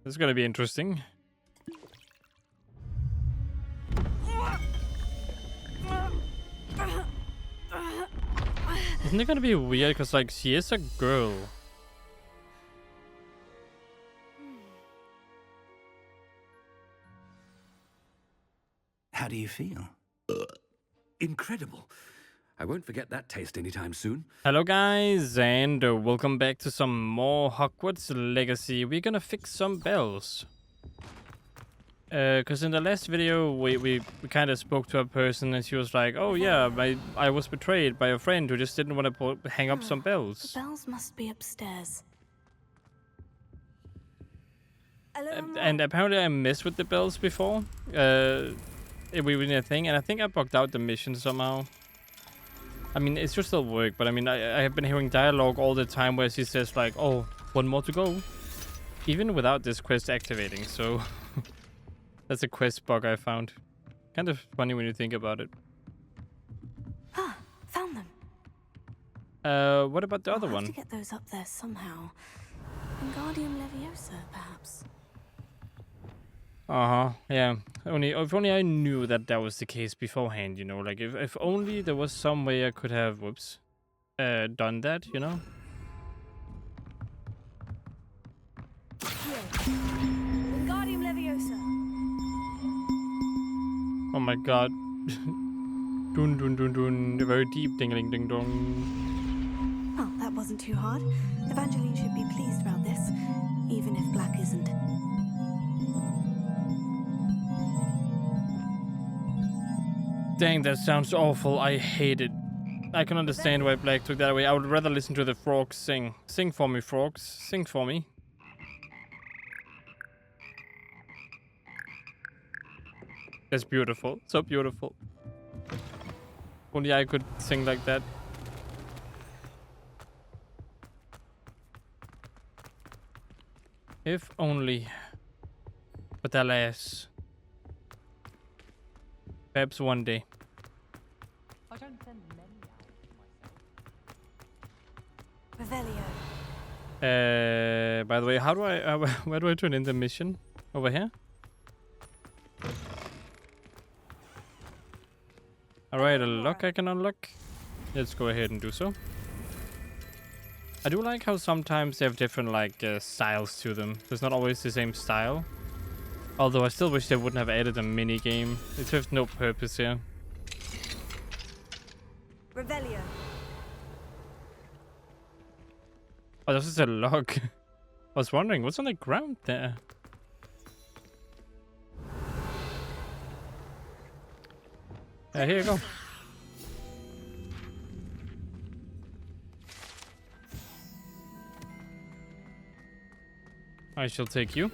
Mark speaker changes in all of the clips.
Speaker 1: This is gonna be interesting. Isn't it gonna be weird? Because, like, she is a girl.
Speaker 2: How do you feel?
Speaker 3: Incredible. I won't forget that taste anytime soon.
Speaker 1: Hello guys, and welcome back to some more Hogwarts Legacy. We're gonna fix some bells. Because in the last video, we kind of spoke to a person and she was like, oh yeah, I was betrayed by a friend who just didn't want to hang up some bells.
Speaker 4: The bells must be upstairs.
Speaker 1: And apparently I messed with the bells before. We were in a thing, and I think I bugged out the mission somehow. I mean, it should still work, but I mean, I have been hearing dialogue all the time where she says like, oh, one more to go. Even without this quest activating, so... That's a quest bug I found. Kind of funny when you think about it.
Speaker 4: Ah, found them.
Speaker 1: What about the other
Speaker 4: I'll have
Speaker 1: one?
Speaker 4: to get those up there somehow. Wingardium Leviosa, perhaps.
Speaker 1: Uh-huh, yeah. If only I knew that was the case beforehand, you know? Like, if only there was some way I could have, done that, you know?
Speaker 4: Here. Wingardium Leviosa.
Speaker 1: Oh my god. Dun dun dun dun. A very deep ding-a-ling ding-dong.
Speaker 4: Oh, that wasn't too hard. Evangeline should be pleased about this, even if Black isn't.
Speaker 1: Dang, that sounds awful. I hate it. I can understand why Black took that away. I would rather listen to the frogs sing. Sing for me, frogs. Sing for me. That's beautiful. So beautiful. Only I could sing like that. If only. But alas. Perhaps one day.
Speaker 5: I don't send many out myself.
Speaker 4: Revelio.
Speaker 1: By the way, how do I... where do I turn in the mission? Over here? Alright, a lock I can unlock. Let's go ahead and do so. I do like how sometimes they have different, like, styles to them. There's not always the same style. Although I still wish they wouldn't have added a mini game. It serves no purpose here.
Speaker 4: Revelio.
Speaker 1: Oh, this is a log. I was wondering, what's on the ground there? Here you go. I shall take you.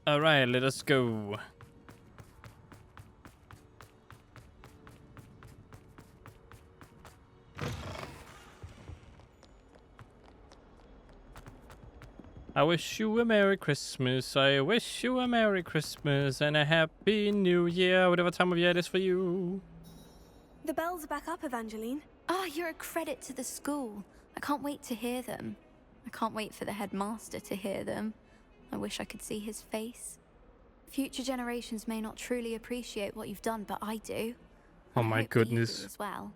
Speaker 1: All right, let us go. I wish you a Merry Christmas. I wish you a Merry Christmas and a Happy New Year, whatever time of year it is for you.
Speaker 4: The bells are back up, Evangeline.
Speaker 6: Oh, you're a credit to the school. I can't wait to hear them. I can't wait for the headmaster to hear them. I wish I could see his face. Future generations may not truly appreciate what you've done, but I do.
Speaker 1: Oh
Speaker 6: And I
Speaker 1: my
Speaker 6: hope that you do
Speaker 1: goodness.
Speaker 6: as well.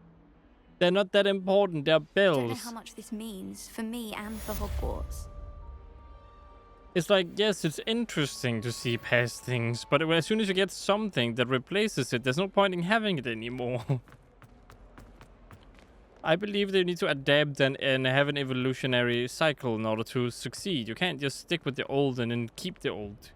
Speaker 1: They're not that important, they're
Speaker 6: I don't know
Speaker 1: bells.
Speaker 6: how much this means for me and for Hogwarts.
Speaker 1: It's like, yes, it's interesting to see past things, but as soon as you get something that replaces it, there's no point in having it anymore. I believe they need to adapt and have an evolutionary cycle in order to succeed. You can't just stick with the old and then keep the old.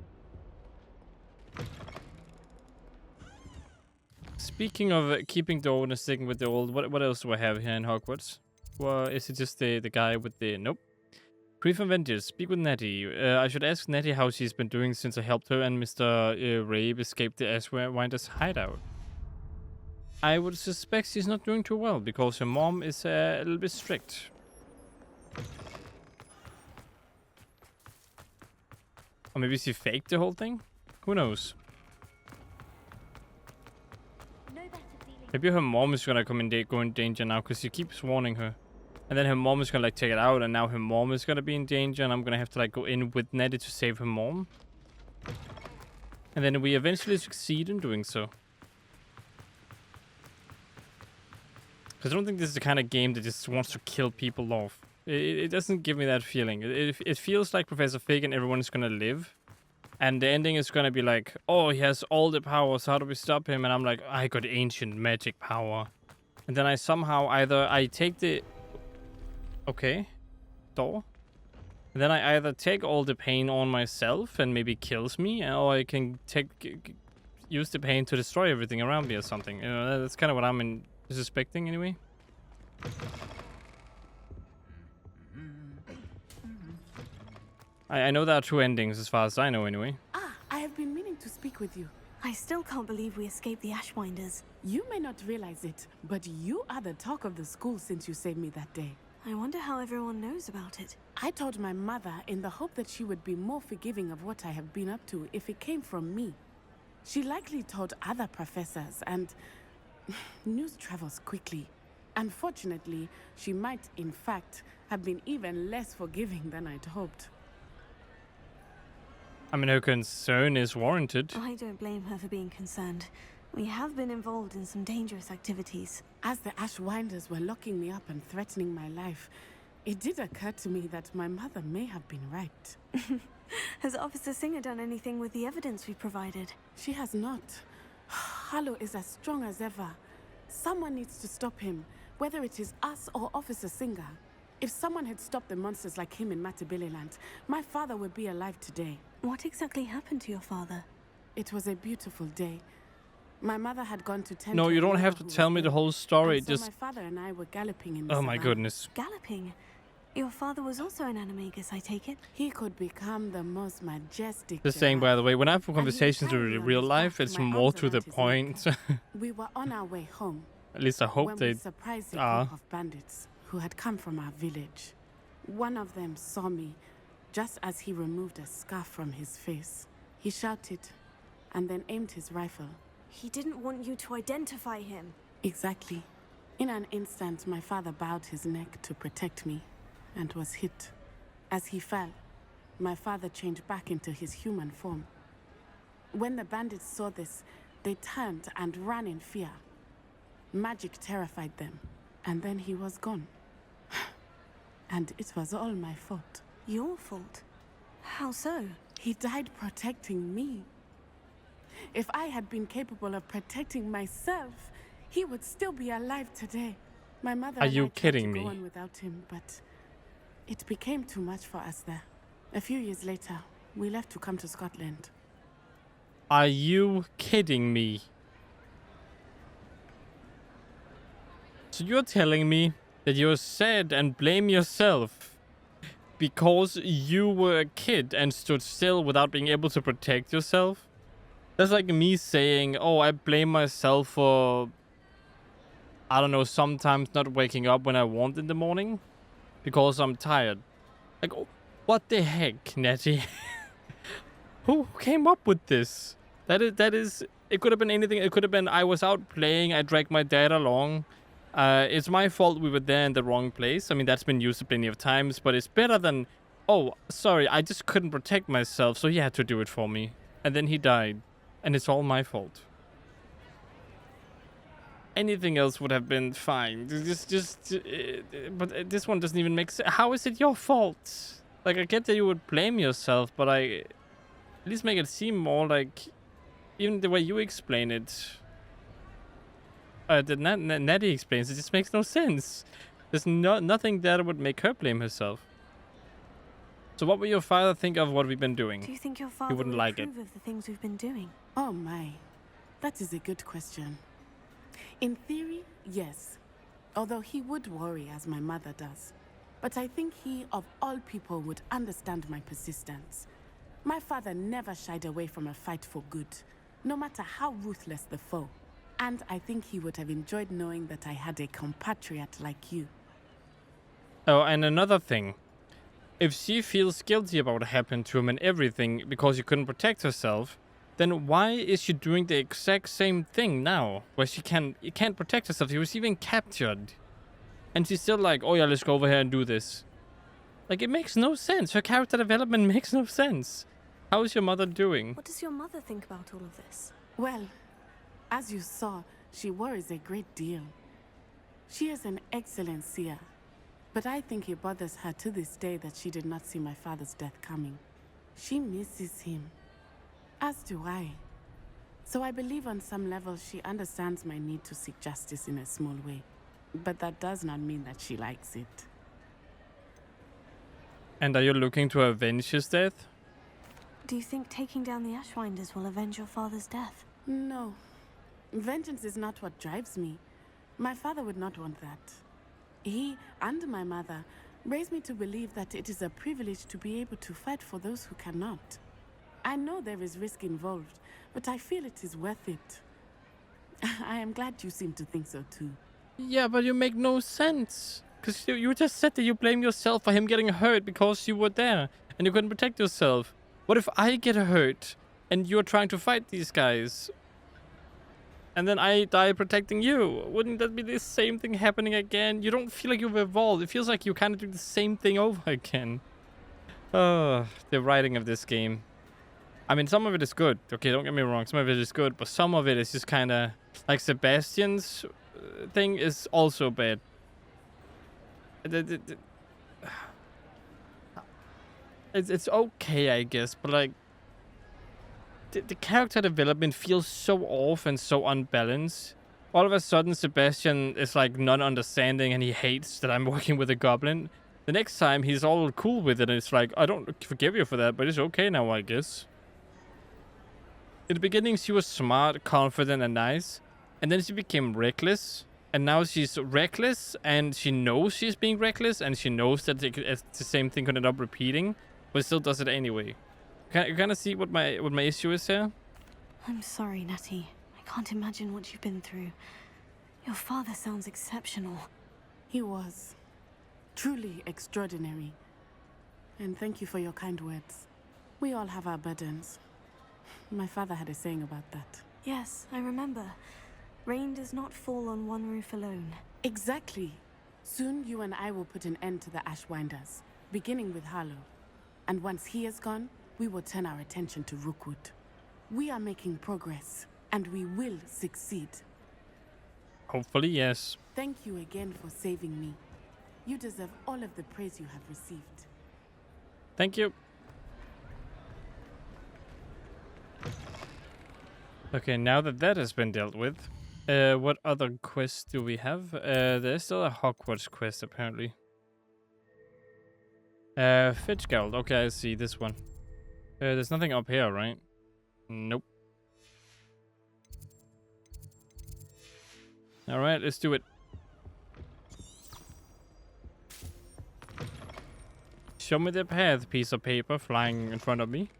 Speaker 1: Speaking of keeping the old and sticking with the old, what else do I have here in Hogwarts? Well, is it just the guy with the... Nope. Brief Avengers, speak with Nettie. I should ask Nettie how she's been doing since I helped her and Mr. Rabe escape the Ashwinder's hideout. I would suspect she's not doing too well because her mom is a little bit strict. Or maybe she faked the whole thing? Who knows? Maybe her mom is gonna go in danger now because she keeps warning her. And then her mom is gonna like take it out, and now her mom is gonna be in danger, and I'm gonna have to like go in with Nettie to save her mom. And then we eventually succeed in doing so. Because I don't think this is the kind of game that just wants to kill people off. It doesn't give me that feeling. It feels like Professor Fig and everyone is gonna live. And the ending is gonna be like, oh, he has all the powers, how do we stop him? And I'm like, I got ancient magic power. And then I somehow I take the... Okay. Door. And then I either take all the pain on myself and maybe kills me, or I can use the pain to destroy everything around me or something. You know, that's kind of what I'm suspecting anyway. I know there are two endings as far as I know anyway.
Speaker 7: Ah, I have been meaning to speak with you.
Speaker 4: I still can't believe we escaped the Ashwinders.
Speaker 7: You may not realize it, but you are the talk of the school since you saved me that day.
Speaker 4: I wonder how everyone knows about it.
Speaker 7: I told my mother in the hope that she would be more forgiving of what I have been up to if it came from me. She likely told other professors, and news travels quickly. Unfortunately, she might, in fact, have been even less forgiving than I'd hoped.
Speaker 1: I mean, her concern is warranted.
Speaker 4: I don't blame her for being concerned. We have been involved in some dangerous activities.
Speaker 7: As the Ashwinders were locking me up and threatening my life, it did occur to me that my mother may have been right.
Speaker 4: Has Officer Singer done anything with the evidence we provided?
Speaker 7: She has not. Harlow is as strong as ever. Someone needs to stop him, whether it is us or Officer Singer. If someone had stopped the monsters like him in Matabeleland, my father would be alive today.
Speaker 4: What exactly happened to your father?
Speaker 7: It was a beautiful day. My mother had gone to tend
Speaker 1: No,
Speaker 7: to
Speaker 1: you
Speaker 7: a
Speaker 1: don't
Speaker 7: neighbor
Speaker 1: have to
Speaker 7: who
Speaker 1: tell
Speaker 7: was
Speaker 1: me the
Speaker 7: ill,
Speaker 1: whole story.
Speaker 7: and so
Speaker 1: Just...
Speaker 7: my father and I were galloping in the
Speaker 1: Oh my
Speaker 7: savannah.
Speaker 1: goodness.
Speaker 4: Galloping? Your father was also an animagus, I take it?
Speaker 7: He could become the most majestic.
Speaker 1: Just saying, by the way, when I have conversations
Speaker 7: carried
Speaker 1: in
Speaker 7: me on
Speaker 1: real
Speaker 7: his
Speaker 1: life,
Speaker 7: back,
Speaker 1: it's
Speaker 7: my
Speaker 1: more
Speaker 7: arms
Speaker 1: to the
Speaker 7: around his
Speaker 1: point.
Speaker 7: We were on our way home
Speaker 1: At least I hope
Speaker 7: when
Speaker 1: they
Speaker 7: we surprised a
Speaker 1: are.
Speaker 7: group of bandits who had come from our village. One of them saw me just as he removed a scarf from his face. He shouted and then aimed his rifle.
Speaker 4: He didn't want you to identify him.
Speaker 7: Exactly. In an instant, my father bowed his neck to protect me and was hit. As he fell, my father changed back into his human form. When the bandits saw this, they turned and ran in fear. Magic terrified them, and then he was gone. And it was all my fault.
Speaker 4: Your fault? How so?
Speaker 7: He died protecting me. If I had been capable of protecting myself, he would still be alive today. My mother
Speaker 1: Are
Speaker 7: and I
Speaker 1: you
Speaker 7: tried
Speaker 1: kidding
Speaker 7: to go
Speaker 1: me?
Speaker 7: on without him, but it became too much for us there. A few years later, we left to come to Scotland.
Speaker 1: Are you kidding me? So you're telling me that you're sad and blame yourself because you were a kid and stood still without being able to protect yourself? That's like me saying, oh, I blame myself for, I don't know, sometimes not waking up when I want in the morning because I'm tired. Like, what the heck, Nettie? Who came up with this? That is, it could have been anything. It could have been I was out playing, I dragged my dad along. It's my fault we were there in the wrong place. I mean, that's been used plenty of times, but it's better than, oh, sorry, I just couldn't protect myself, so he had to do it for me. And then he died. And it's all my fault. Anything else would have been fine. But this one doesn't even make sense. How is it your fault? Like, I get that you would blame yourself, but at least make it seem more like, even the way you explain it, that Nettie explains, it just makes no sense. There's nothing that would make her blame herself. So what would your father think of what we've been doing?
Speaker 4: Do you think your father
Speaker 1: wouldn't
Speaker 4: would
Speaker 1: like it.
Speaker 4: approve of the things we've been doing?
Speaker 7: Oh my, that is a good question. In theory, yes. Although he would worry as my mother does. But I think he, of all people, would understand my persistence. My father never shied away from a fight for good, no matter how ruthless the foe. And I think he would have enjoyed knowing that I had a compatriot like you.
Speaker 1: Oh, and another thing. If she feels guilty about what happened to him and everything because she couldn't protect herself, then why is she doing the exact same thing now? Where she can't protect herself. She was even captured. And she's still like, oh yeah, let's go over here and do this. Like, it makes no sense. Her character development makes no sense. How is your mother doing?
Speaker 4: What does your mother think about all of this?
Speaker 7: Well, as you saw, she worries a great deal. She is an excellent seer, but I think it bothers her to this day that she did not see my father's death coming. She misses him, as do I. So I believe on some level she understands my need to seek justice in a small way. But that does not mean that she likes it.
Speaker 1: And are you looking to avenge his death?
Speaker 4: Do you think taking down the Ashwinders will avenge your father's death?
Speaker 7: No. Vengeance is not what drives me. My father would not want that. He and my mother raised me to believe that it is a privilege to be able to fight for those who cannot. I know there is risk involved, but I feel it is worth it. I am glad you seem to think so too.
Speaker 1: Yeah, but you make no sense. Because you just said that you blame yourself for him getting hurt because you were there and you couldn't protect yourself. What if I get hurt and you're trying to fight these guys? And then I die protecting you. Wouldn't that be the same thing happening again? You don't feel like you've evolved. It feels like you kind of do the same thing over again. Oh, the writing of this game. I mean, some of it is good. Okay, don't get me wrong. Some of it is good. But some of it is just kind of... Like Sebastian's thing is also bad. It's okay, I guess. But like... The character development feels so off and so unbalanced. All of a sudden, Sebastian is like not understanding and he hates that I'm working with a goblin. The next time, he's all cool with it and it's like, I don't forgive you for that, but it's okay now, I guess. In the beginning, she was smart, confident, and nice. And then she became reckless. And now she's reckless and she knows she's being reckless and she knows that the same thing could end up repeating, but still does it anyway. You kind of see what my issue is here?
Speaker 4: I'm sorry, Natty. I can't imagine what you've been through. Your father sounds exceptional.
Speaker 7: He was. Truly extraordinary. And thank you for your kind words. We all have our burdens. My father had a saying about that.
Speaker 4: Yes, I remember. Rain does not fall on one roof alone.
Speaker 7: Exactly. Soon you and I will put an end to the Ashwinders, beginning with Harlow. And once he is gone, we will turn our attention to Rookwood. We are making progress, and we will succeed.
Speaker 1: Hopefully, yes.
Speaker 7: Thank you again for saving me. You deserve all of the praise you have received.
Speaker 1: Thank you. Okay, now that that has been dealt with, what other quests do we have? There's still a Hogwarts quest, apparently. Fitzgerald. Okay, I see this one. There's nothing up here, right? Nope. Alright, let's do it. Show me the path, piece of paper flying in front of me.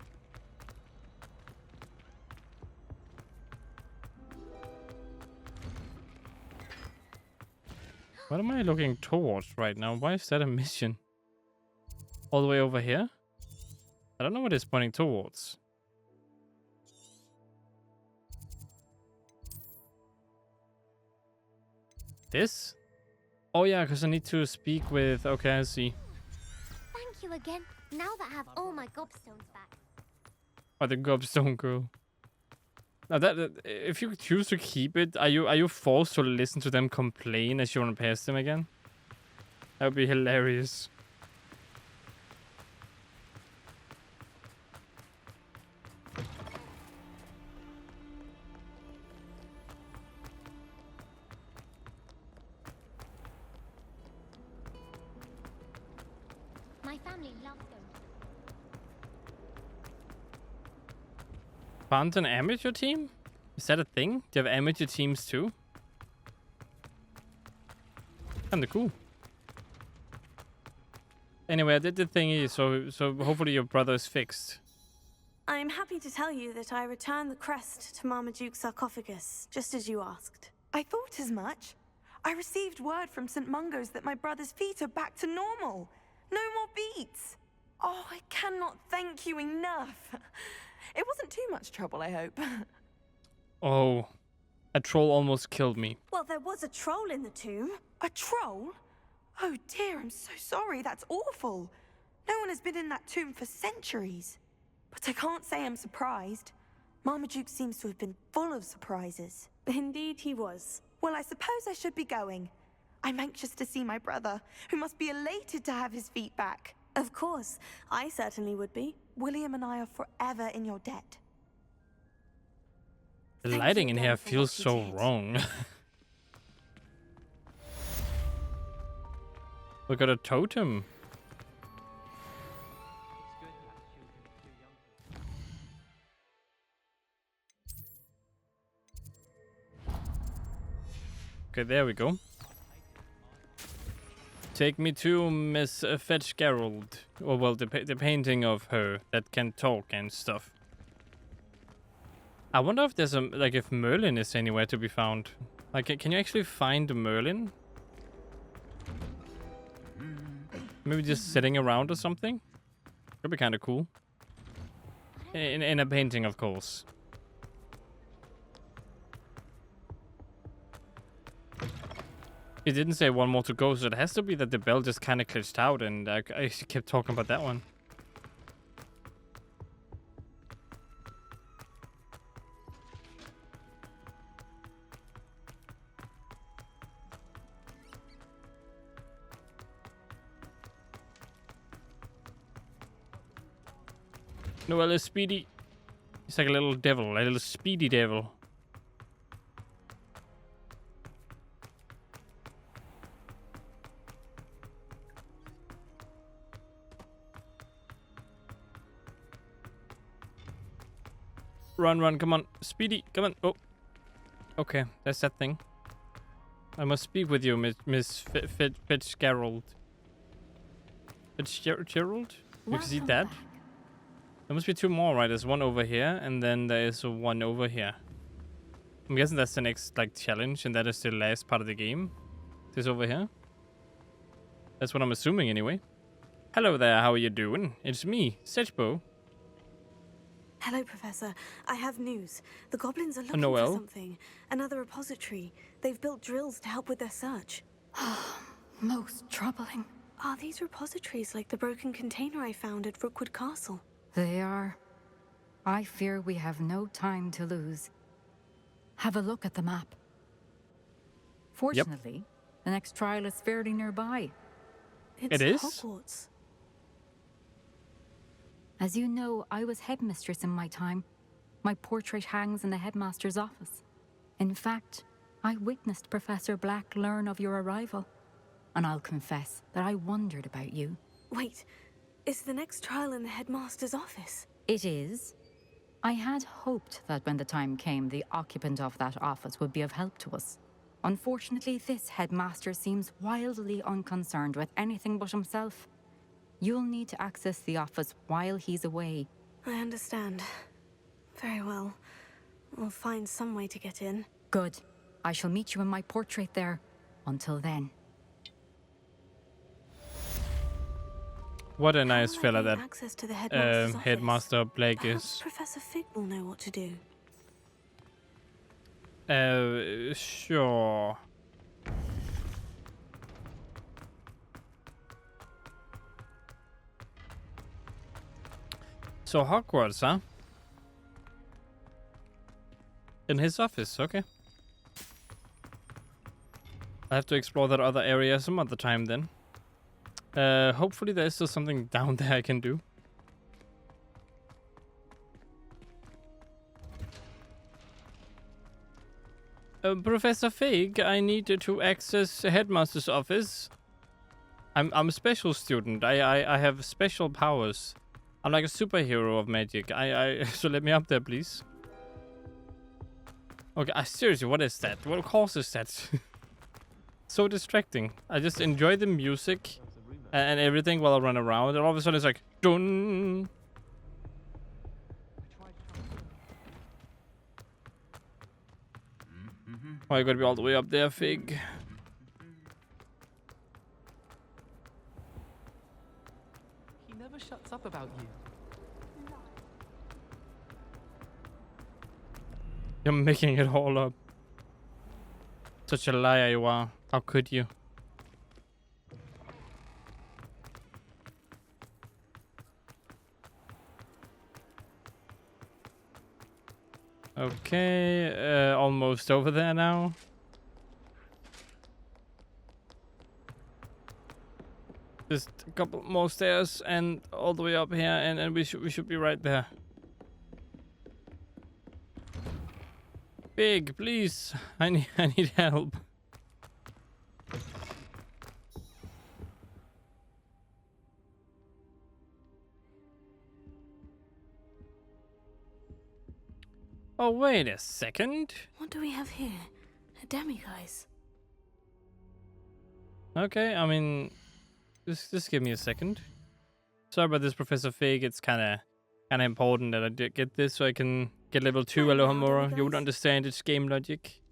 Speaker 1: What am I looking towards right now? Why is that a mission? All the way over here? I don't know what it's pointing towards. This? Oh yeah, because I need to speak with... Okay, I see.
Speaker 8: Thank you again. Now that I have all my gobstones back.
Speaker 1: Oh, the gobstone girl. Now that if you choose to keep it, are you forced to listen to them complain as you run past them again? That would be hilarious.
Speaker 8: My family loves going to
Speaker 1: Found an amateur team? Is that a thing? Do you have amateur teams too? Kinda cool. Anyway, I did the thingy, so hopefully your brother is fixed.
Speaker 4: I'm happy to tell you that I returned the crest to Marmaduke's sarcophagus, just as you asked.
Speaker 5: I thought as much. I received word from St. Mungo's that my brother's feet are back to normal. No more beats. Oh, I cannot thank you enough. It wasn't too much trouble, I hope.
Speaker 1: Oh, a troll almost killed me.
Speaker 4: Well, there was a troll in the tomb.
Speaker 5: A troll? Oh dear, I'm so sorry. That's awful. No one has been in that tomb for centuries. But I can't say I'm surprised. Marmaduke seems to have been full of surprises.
Speaker 4: Indeed, he was.
Speaker 5: Well, I suppose I should be going. I'm anxious to see my brother, who must be elated to have his feet back.
Speaker 4: Of course, I certainly would be.
Speaker 5: William and I are forever in your debt.
Speaker 1: The
Speaker 4: Thank
Speaker 1: lighting
Speaker 4: you
Speaker 1: in
Speaker 4: again
Speaker 1: here
Speaker 4: for
Speaker 1: feels
Speaker 4: what you
Speaker 1: so
Speaker 4: did.
Speaker 1: wrong. We got a totem. Okay, there we go. Take me to Miss Fitzgerald. Or well, the painting of her that can talk and stuff. I wonder if there's a if Merlin is anywhere to be found. Like, can you actually find Merlin? Maybe just sitting around or something? Could be kind of cool. In a painting, of course. It didn't say one more to go, so it has to be that the bell just kind of glitched out, and I kept talking about that one. Noel is speedy. He's like a little devil, a little speedy devil. Run, run, come on. Speedy, come on. Oh. Okay, that's that thing. I must speak with you, Miss Fitzgerald. Fitzgerald? You can see that? There must be two more, right? There's one over here, and then there is one over here. I'm guessing that's the next, challenge, and that is the last part of the game. This over here. That's what I'm assuming, anyway. Hello there, how are you doing? It's me, Sedgebow.
Speaker 4: Hello, Professor. I have news. The goblins are looking
Speaker 1: Noel.
Speaker 4: for something. Another repository. They've built drills to help with their search.
Speaker 6: Most troubling.
Speaker 4: Are these repositories like the broken container I found at Rookwood Castle?
Speaker 9: They are. I fear we have no time to lose. Have a look at the map. Fortunately, the next trial is fairly nearby.
Speaker 4: It's
Speaker 1: It is?
Speaker 4: Hogwarts.
Speaker 9: As you know, I was headmistress in my time. My portrait hangs in the headmaster's office. In fact, I witnessed Professor Black learn of your arrival. And I'll confess that I wondered about you.
Speaker 4: Wait, is the next trial in the headmaster's office?
Speaker 9: It is. I had hoped that when the time came, the occupant of that office would be of help to us. Unfortunately, this headmaster seems wildly unconcerned with anything but himself. You'll need to access the office while he's away.
Speaker 4: I understand. Very well. We'll find some way to get in.
Speaker 9: Good. I shall meet you in my portrait there. Until then.
Speaker 1: What a nice
Speaker 4: How will I
Speaker 1: fella
Speaker 4: gain
Speaker 1: that
Speaker 4: access to the headmaster's office?
Speaker 1: Headmaster Blake
Speaker 4: Perhaps
Speaker 1: is.
Speaker 4: Professor Fig will know what to do.
Speaker 1: Sure. So Hogwarts, huh? In his office, okay. I have to explore that other area some other time then. Hopefully there's still something down there I can do. Professor Fig, I need to access Headmaster's office. I'm a special student. I have special powers. I'm like a superhero of magic. So let me up there, please. Okay, seriously, what is that? What causes that? So distracting. I just enjoy the music and everything while I run around, and all of a sudden it's like, dun. Oh, I gotta be all the way up there, Fig.
Speaker 10: He never shuts up about you.
Speaker 1: I'm making it all up. Such a liar you are. How could you? Okay, almost over there now. Just a couple more stairs and all the way up here, and we should be right there. Big, please. I need help. Oh, wait a second.
Speaker 4: What do we have here? A demiguise.
Speaker 1: Okay, I mean, just give me a second. Sorry about this, Professor Fig. It's kind of important that I did get this so I can get level 2 Alohomora. You would understand its game logic.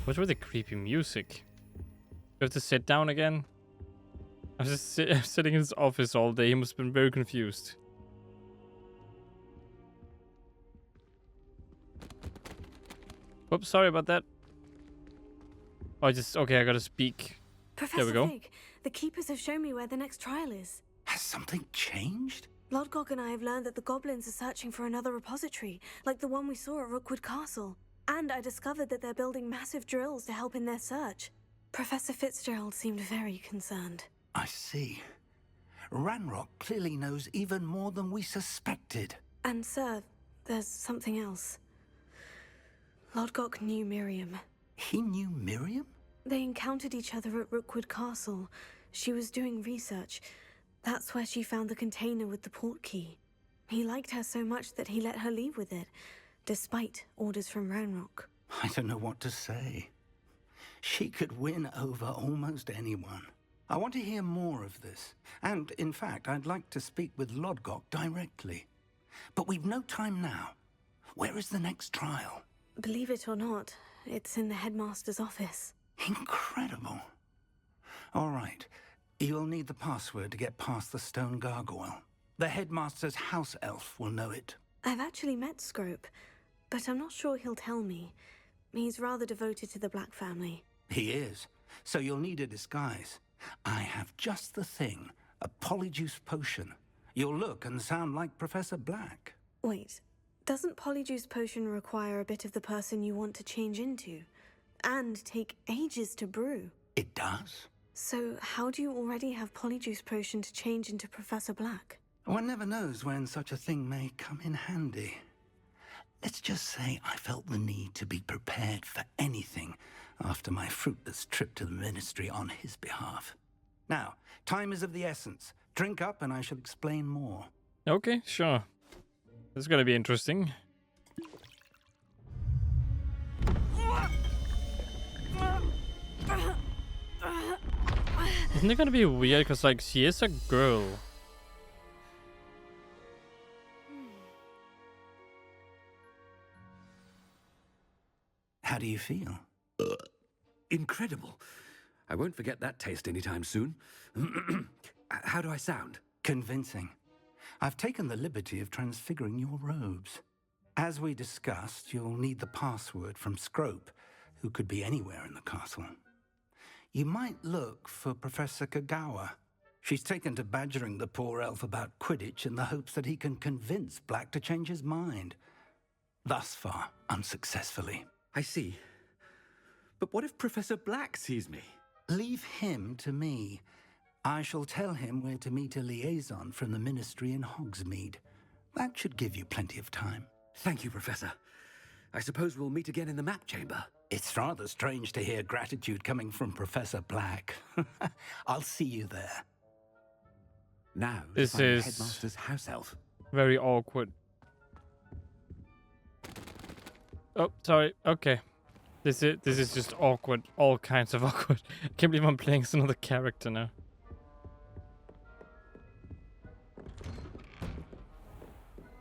Speaker 1: What's with the creepy music? You have to sit down again? I was just sitting in his office all day. He must have been very confused. Oops, sorry about that. Oh, okay, I gotta speak.
Speaker 4: Professor
Speaker 1: There we go.
Speaker 4: Fig, the keepers have shown me where the next trial is.
Speaker 2: Has something changed?
Speaker 4: Lodgok and I have learned that the goblins are searching for another repository, like the one we saw at Rookwood Castle. And I discovered that they're building massive drills to help in their search. Professor Fitzgerald seemed very concerned.
Speaker 2: I see. Ranrock clearly knows even more than we suspected.
Speaker 4: And sir, there's something else. Lodgok knew Miriam.
Speaker 2: He knew Miriam?
Speaker 4: They encountered each other at Rookwood Castle. She was doing research. That's where she found the container with the port key. He liked her so much that he let her leave with it, despite orders from Ranrock.
Speaker 2: I don't know what to say. She could win over almost anyone. I want to hear more of this. And, in fact, I'd like to speak with Lodgok directly. But we've no time now. Where is the next trial?
Speaker 4: Believe it or not, it's in the headmaster's office.
Speaker 2: Incredible. All right. You'll need the password to get past the stone gargoyle. The headmaster's house elf will know it.
Speaker 4: I've actually met Scrope, but I'm not sure he'll tell me. He's rather devoted to the Black family.
Speaker 2: He is. So you'll need a disguise. I have just the thing. A polyjuice potion. You'll look and sound like Professor Black.
Speaker 4: Wait, doesn't polyjuice potion require a bit of the person you want to change into? And take ages to brew?
Speaker 2: It does.
Speaker 4: So how do you already have polyjuice potion to change into Professor Black?
Speaker 2: One never knows when such a thing may come in handy. Let's just say I felt the need to be prepared for anything after my fruitless trip to the Ministry on his behalf. Now, time is of the essence. Drink up and I shall explain more.
Speaker 1: Okay, sure. This is gonna be interesting. Isn't it gonna be weird? Because, like, she is a girl.
Speaker 2: How do you feel?
Speaker 3: Incredible. I won't forget that taste anytime soon. How do I sound?
Speaker 2: Convincing. I've taken the liberty of transfiguring your robes. As we discussed, you'll need the password from Scrope, who could be anywhere in the castle. You might look for Professor Kagawa. She's taken to badgering the poor elf about Quidditch in the hopes that he can convince Black to change his mind. Thus far, unsuccessfully.
Speaker 3: I see. But what if Professor Black sees me?
Speaker 2: Leave him to me. I shall tell him where to meet a liaison from the Ministry in Hogsmeade. That should give you plenty of time.
Speaker 3: Thank you, Professor. I suppose we'll meet again in the map chamber.
Speaker 2: It's rather strange to hear gratitude coming from Professor Black. I'll see you there.
Speaker 3: Now,
Speaker 1: This
Speaker 3: to find the
Speaker 1: is
Speaker 3: headmaster's house elf.
Speaker 1: very awkward. Oh, sorry. Okay. This is just awkward. All kinds of awkward. I can't believe I'm playing as another character now.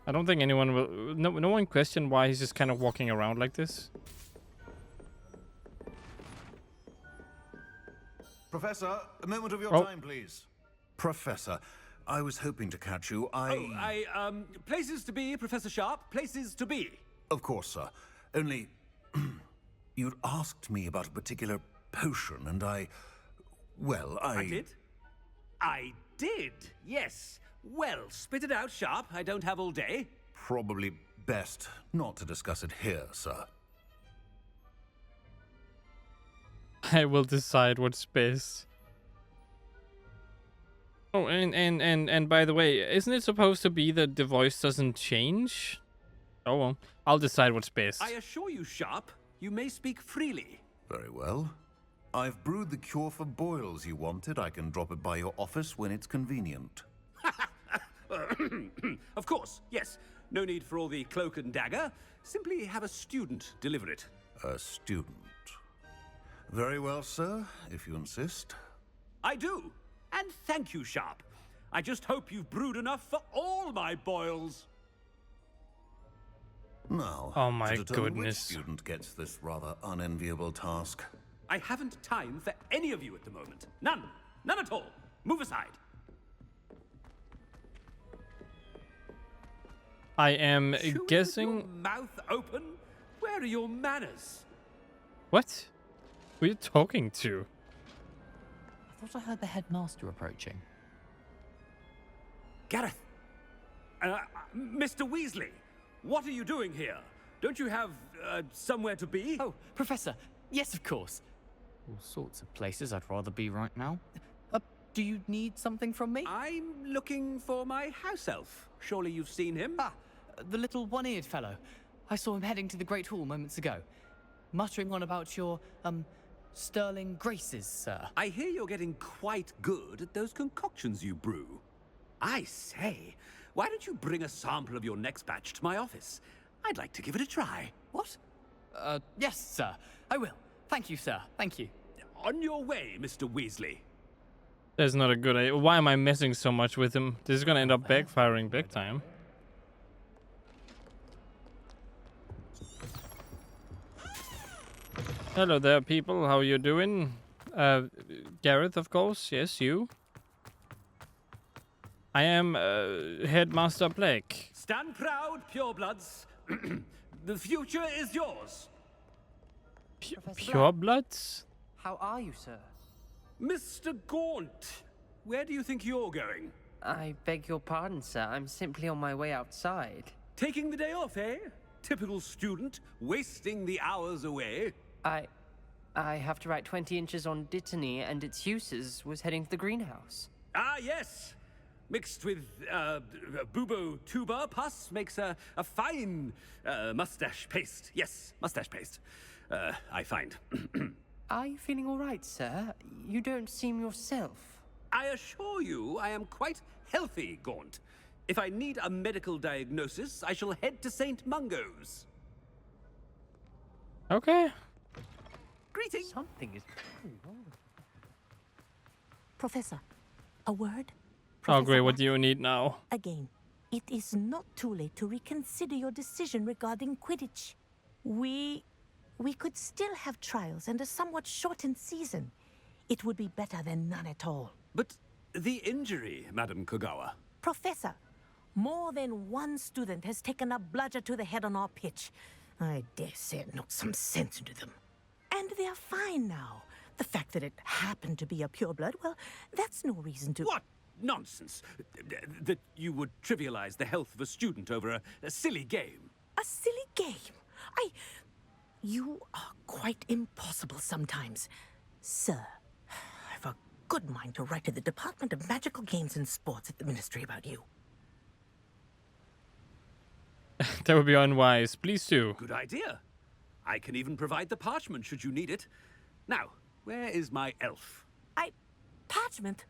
Speaker 1: I don't think anyone will... No one questioned why he's just kind of walking around like this.
Speaker 10: Professor, a moment of your
Speaker 1: Oh.
Speaker 10: time, please. Professor, I was hoping to catch you.
Speaker 3: Places to be, Professor Sharp. Places to be.
Speaker 10: Of course, sir. Only... you'd asked me about a particular potion, and I
Speaker 3: did? I did, yes. Well, spit it out, Sharp. I don't have all day.
Speaker 10: Probably best not to discuss it here, sir.
Speaker 1: I will decide what's best. Oh, and by the way, isn't it supposed to be that the voice doesn't change? Oh well, I'll decide what's best.
Speaker 3: I assure you, Sharp, you may speak freely.
Speaker 10: Very well. I've brewed the cure for boils you wanted. I can drop it by your office when it's convenient.
Speaker 3: Of course, yes. No need for all the cloak and dagger. Simply have a student deliver it.
Speaker 10: A student. Very well, sir, if you insist.
Speaker 3: I do. And thank you, Sharp. I just hope you've brewed enough for all my boils.
Speaker 10: Now,
Speaker 1: oh my
Speaker 10: to determine
Speaker 1: goodness.
Speaker 10: Which student gets this rather unenviable task?
Speaker 3: I haven't time for any of you at the moment. None. None at all. Move aside.
Speaker 1: I am guessing...
Speaker 3: Your mouth open? Where are your manners?
Speaker 1: What? Who are you talking to?
Speaker 11: I thought I heard the headmaster approaching.
Speaker 3: Gareth. Mr. Weasley, what are you doing here? Don't you have somewhere to be?
Speaker 11: Oh, Professor. Yes, of course. All sorts of places I'd rather be right now. Do you need something from me?
Speaker 3: I'm looking for my house elf. Surely you've seen him?
Speaker 11: Ah, the little one-eared fellow. I saw him heading to the Great Hall moments ago, muttering on about your, sterling graces, sir.
Speaker 3: I hear you're getting quite good at those concoctions you brew. I say, why don't you bring a sample of your next batch to my office? I'd like to give it a try.
Speaker 11: What? Yes, sir. I will. Thank you, sir. Thank you.
Speaker 3: On your way, Mr. Weasley.
Speaker 1: That's not a good idea. Why am I messing so much with him? This is gonna end up backfiring big time. Hello there, people. How are you doing? Gareth, of course. Yes, you. I am Headmaster Blake.
Speaker 3: Stand proud, purebloods. The future is yours.
Speaker 1: Purebloods?
Speaker 12: How are you, sir?
Speaker 3: Mr. Gaunt, where do you think you're going?
Speaker 12: I beg your pardon, sir. I'm simply on my way outside.
Speaker 3: Taking the day off, eh? Typical student, wasting the hours away.
Speaker 12: I have to write 20 inches on Dittany and its uses. Was heading to the greenhouse.
Speaker 3: Ah, yes. Mixed with bubo tuber pus makes a fine mustache paste. Yes, mustache paste. I find.
Speaker 12: Are you feeling all right, sir? You don't seem yourself.
Speaker 3: I assure you I am quite healthy, Gaunt. If I need a medical diagnosis, I shall head to St. Mungo's.
Speaker 1: Okay.
Speaker 3: Greetings.
Speaker 12: Something is wrong.
Speaker 13: Professor, a word?
Speaker 1: Oh great, what do you need now?
Speaker 13: Again, it is not too late to reconsider your decision regarding Quidditch. We could still have trials and a somewhat shortened season. It would be better than none at all.
Speaker 3: But the injury, Madam Kogawa.
Speaker 13: Professor, more than one student has taken a bludger to the head on our pitch. I dare say it knocked some sense into them. And they're fine now. The fact that it happened to be a pureblood, well, that's no reason to...
Speaker 3: What nonsense! That you would trivialize the health of a student over a silly game.
Speaker 13: A silly game? You are quite impossible sometimes. Sir, I've a good mind to write to the Department of Magical Games and Sports at the Ministry about you.
Speaker 1: That would be unwise. Please do.
Speaker 3: Good idea. I can even provide the parchment should you need it. Now, where is my elf?
Speaker 13: Parchment?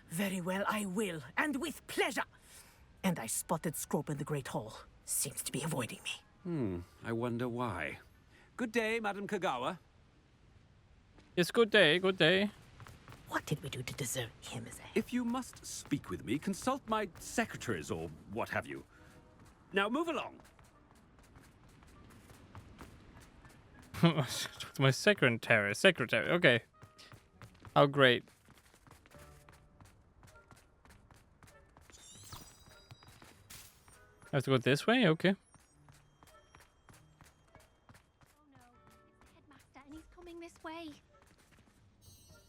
Speaker 13: Very well, I will, and with pleasure. And I spotted Scrope in the Great Hall. Seems to be avoiding me.
Speaker 3: I wonder why. Good day, Madam Kogawa.
Speaker 1: Yes, good day, good day.
Speaker 13: What did we do to deserve him as a...
Speaker 3: If you must speak with me, consult my secretaries or what have you. Now move along.
Speaker 1: My secretary, okay. Oh, great. I have to go this way? Okay.
Speaker 8: Headmaster, and he's coming this way.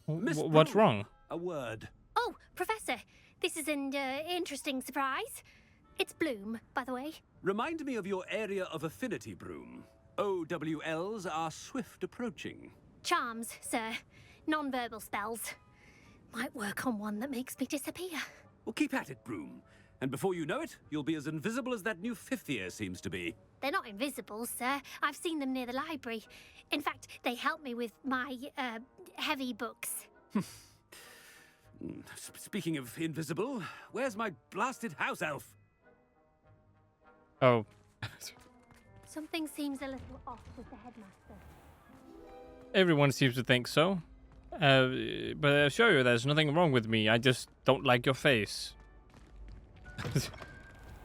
Speaker 3: Miss
Speaker 1: What's
Speaker 3: Broom,
Speaker 1: wrong?
Speaker 3: A word.
Speaker 8: Oh, Professor, this is an interesting surprise. It's Bloom, by the way.
Speaker 3: Remind me of your area of affinity, Broom. OWLs are swift approaching.
Speaker 8: Charms, sir. Non-verbal spells. Might work on one that makes me disappear.
Speaker 3: Well, keep at it, Broom. And before you know it, you'll be as invisible as that new fifth year seems to be.
Speaker 8: They're not invisible, sir. I've seen them near the library. In fact, they help me with my, heavy books.
Speaker 3: Speaking of invisible, where's my blasted house elf?
Speaker 1: Oh.
Speaker 8: Something seems a little off with the headmaster.
Speaker 1: Everyone seems to think so. But I assure you there's nothing wrong with me. I just don't like your face.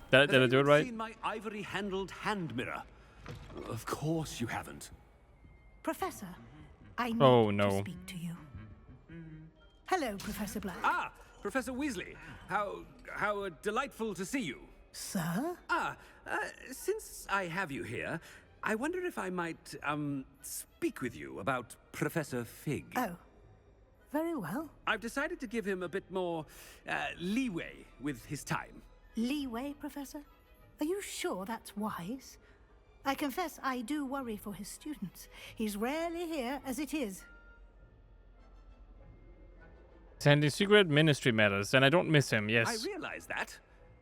Speaker 1: Did I do it right?
Speaker 3: Seen my ivory-handled hand mirror? Of course you haven't.
Speaker 13: Professor, I need to speak to you. Hello, Professor Black.
Speaker 3: Ah, Professor Weasley. How delightful to see you.
Speaker 13: Sir?
Speaker 3: Since I have you here, I wonder if I might, speak with you about Professor Fig.
Speaker 13: Oh, very well.
Speaker 3: I've decided to give him a bit more, leeway with his time.
Speaker 13: Leeway, Professor? Are you sure that's wise? I confess I do worry for his students. He's rarely here as it is.
Speaker 1: Sending secret ministry matters, and I don't miss him, yes.
Speaker 3: I realize that,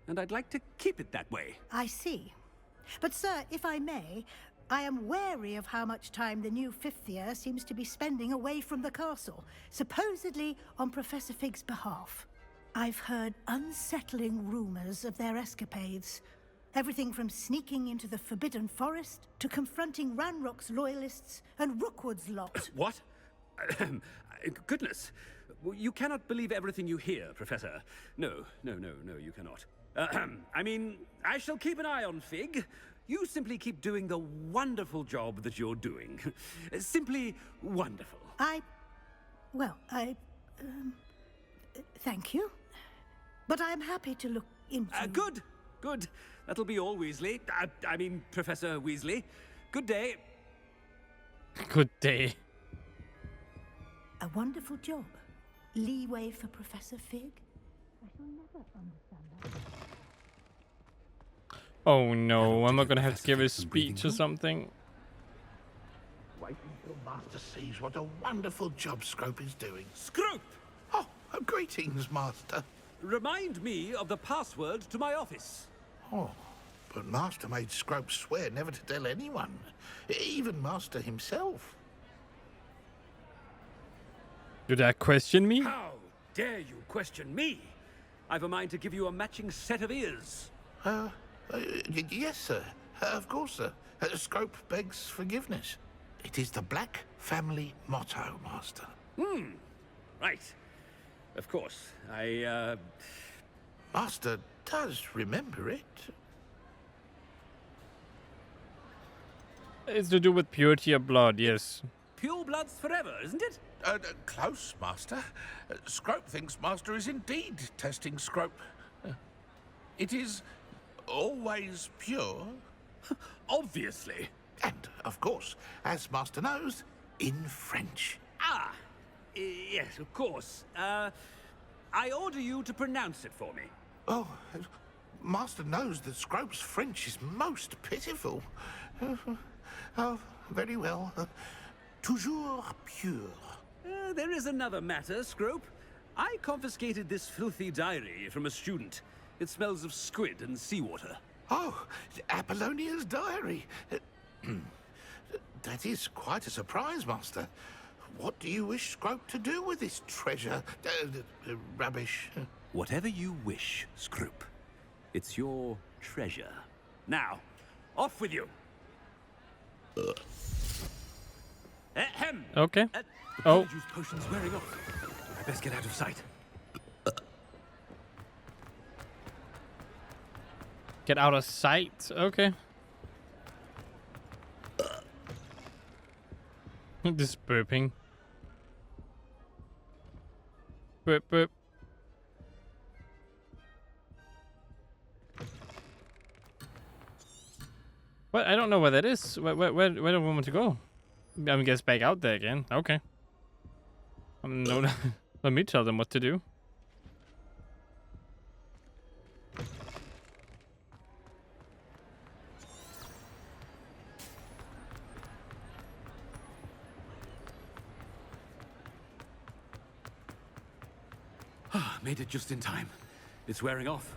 Speaker 3: and I'd like to keep it that way.
Speaker 13: I see. But, sir, if I may, I am wary of how much time the new fifth year seems to be spending away from the castle, supposedly on Professor Fig's behalf. I've heard unsettling rumors of their escapades. Everything from sneaking into the Forbidden Forest to confronting Ranrock's loyalists and Rookwood's lot.
Speaker 3: What? Goodness. You cannot believe everything you hear, Professor. No, you cannot. I mean, I shall keep an eye on Fig. You simply keep doing the wonderful job that you're doing. Simply wonderful.
Speaker 13: Thank you. But I'm happy to look into...
Speaker 3: Good. That'll be all, Weasley. I mean, Professor Weasley. Good day.
Speaker 1: Good day.
Speaker 13: A wonderful job. Leeway for Professor Fig? I shall never understand that.
Speaker 1: Oh no, am I gonna have to give a speech or something?
Speaker 14: Wait until Master sees what a wonderful job Scrope is doing.
Speaker 3: Scrope!
Speaker 14: Oh, greetings, Master.
Speaker 3: Remind me of the password to my office.
Speaker 14: Oh, but Master made Scrope swear never to tell anyone, even Master himself.
Speaker 1: Did that question me?
Speaker 3: How dare you question me? I've a mind to give you a matching set of ears.
Speaker 14: Yes, sir. Of course, sir. Scrope begs forgiveness. It is the Black family motto, Master.
Speaker 3: Right. Of course.
Speaker 14: Master does remember it.
Speaker 1: It's to do with purity of blood, yes.
Speaker 3: Pure bloods forever, isn't it?
Speaker 14: Close, Master. Scrope thinks Master is indeed testing Scrope. It is always pure.
Speaker 3: Obviously.
Speaker 14: And, of course, as Master knows, in French.
Speaker 3: Yes, of course. I order you to pronounce it for me.
Speaker 14: Oh, Master knows that Scrope's French is most pitiful. Oh, very well. Toujours pure.
Speaker 3: There is another matter, Scrope. I confiscated this filthy diary from a student. It smells of squid and seawater.
Speaker 14: Oh, Apollonia's diary. That is quite a surprise, Master. What do you wish Scrope to do with this treasure? Rubbish.
Speaker 3: Whatever you wish, Scrope. It's your treasure. Now, off with you. Ahem.
Speaker 1: Okay.
Speaker 3: The
Speaker 1: Oh.
Speaker 3: polyjuice potion's wearing off. I best get out of sight.
Speaker 1: Get out of sight. Okay. This burping. Burp, burp. don't know where that is. Where do we want to go? I guess back out there again. Okay. No, let me tell them what to do.
Speaker 3: Made it just in time. It's wearing off.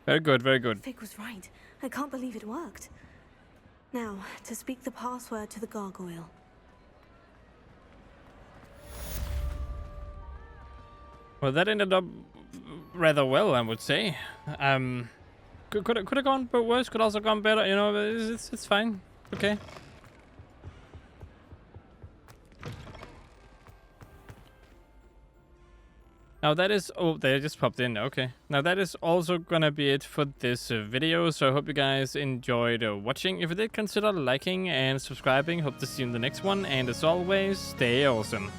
Speaker 1: Very good, very good.
Speaker 4: Fig was right. I can't believe it worked. Now, to speak the password to the gargoyle.
Speaker 1: Well, that ended up rather well, I would say. Could have gone worse. Could also gone better. You know, it's fine. Okay. Now that is, oh, they just popped in, okay. Now that is also gonna be it for this video, so I hope you guys enjoyed watching. If you did, consider liking and subscribing. Hope to see you in the next one, and as always, stay awesome.